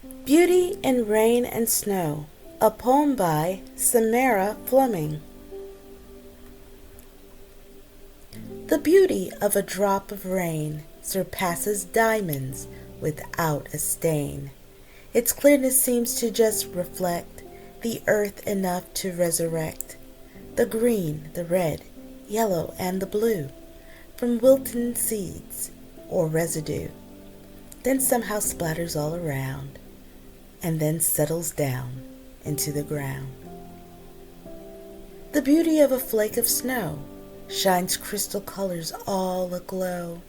Beauty in Rain and Snow, a poem by Samara Fleming. The beauty of a drop of rain surpasses diamonds without a stain. Its clearness seems to just reflect the earth enough to resurrect the green, the red, yellow, and the blue from wilted seeds or residue, then somehow splatters all around and then settles down into the ground. The beauty of a flake of snow shines crystal colors all aglow.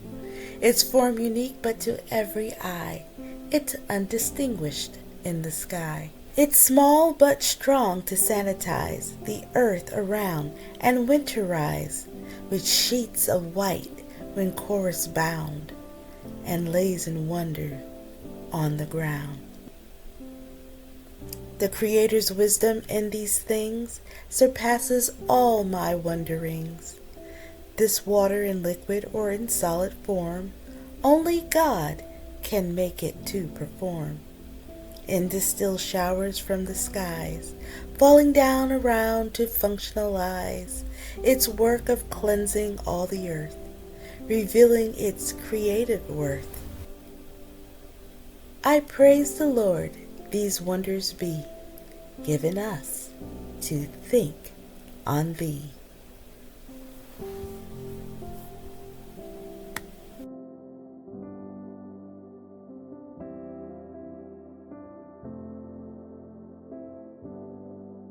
Its form unique but to every eye, it's undistinguished in the sky. It's small but strong to sanitize the earth around and winterize with sheets of white when chorus bound and lays in wonder on the ground. The Creator's wisdom in these things surpasses all my wonderings. This water in liquid or in solid form, only God can make it to perform. In distilled showers from the skies, falling down around to functionalize its work of cleansing all the earth, revealing its creative worth. I praise the Lord, these wonders be given us to think on thee.